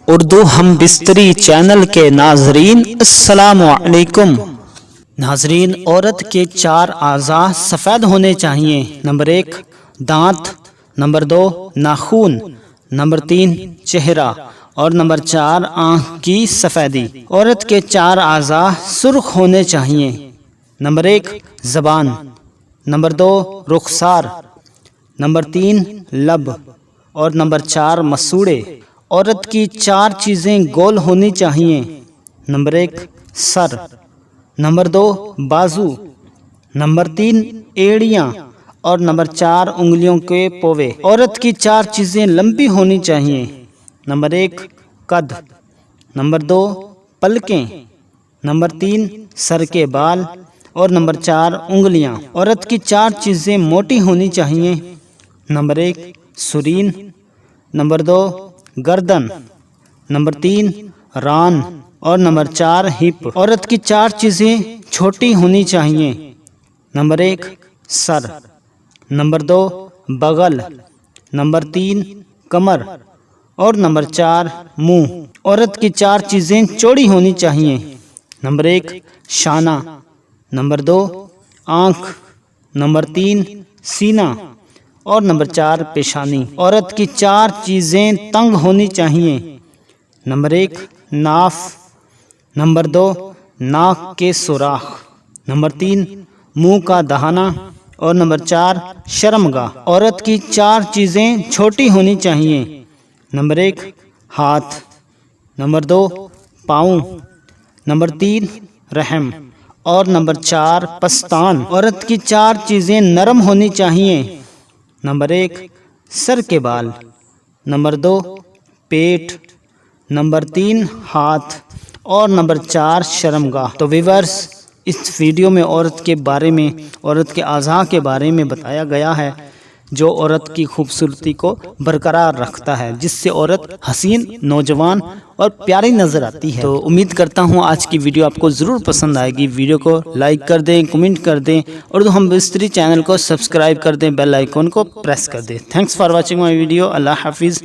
اردو ہم بستری چینل کے ناظرین السلام علیکم۔ ناظرین، عورت کے 4 اعضاء سفید ہونے چاہیے۔ نمبر 1 دانت، نمبر 2 ناخن، نمبر 3 چہرہ اور نمبر 4 آنکھ کی سفیدی۔ عورت کے 4 اعضاء سرخ ہونے چاہیے۔ نمبر 1 زبان، نمبر 2 رخسار، نمبر 3 لب اور نمبر 4 مسوڑے۔ عورت کی 4 چیزیں گول ہونی چاہیے۔ نمبر 1 سر، نمبر 2 بازو، نمبر 3 ایڑیاں اور نمبر 4 انگلیوں کے پوے۔ عورت کی 4 چیزیں لمبی ہونی چاہیے۔ نمبر 1 قد، نمبر 2 پلکیں، نمبر 3 سر کے بال اور نمبر 4 انگلیاں۔ عورت کی 4 چیزیں موٹی ہونی چاہیے۔ نمبر 1 سرین، نمبر 2 گردن، نمبر 3 ران اور نمبر 4 ہپ۔ عورت کی 4 چیزیں چھوٹی ہونی چاہیے۔ نمبر 1 سر، نمبر 2 بغل، نمبر 3 کمر اور نمبر 4 منہ۔ عورت کی 4 چیزیں چوڑی ہونی چاہیے۔ نمبر 1 شانہ، نمبر 2 آنکھ، نمبر 3 سینہ اور نمبر 4 پیشانی۔ عورت کی 4 چیزیں تنگ ہونی چاہیے۔ نمبر 1 ناف، نمبر 2 ناک کے سوراخ، نمبر 3 منہ کا دہانہ اور نمبر 4 شرمگاہ۔ عورت کی 4 چیزیں چھوٹی ہونی چاہیے۔ نمبر 1 ہاتھ، نمبر 2 پاؤں، نمبر 3 رحم اور نمبر 4 پستان۔ عورت کی 4 چیزیں نرم ہونی چاہیے۔ نمبر 1 سر کے بال، نمبر 2 پیٹ، نمبر 3 ہاتھ اور نمبر 4 شرمگاہ۔ تو ویورز، اس ویڈیو میں عورت کے بارے میں، عورت کے اعضاء کے بارے میں بتایا گیا ہے جو عورت کی خوبصورتی کو برقرار رکھتا ہے، جس سے عورت حسین، نوجوان اور پیاری نظر آتی ہے۔ تو امید کرتا ہوں آج کی ویڈیو آپ کو ضرور پسند آئے گی۔ ویڈیو کو لائک کر دیں، کمنٹ کر دیں، اردو ہم بستری چینل کو سبسکرائب کر دیں، بیل آئیکن کو پریس کر دیں۔ Thanks for watching my video. اللہ حافظ۔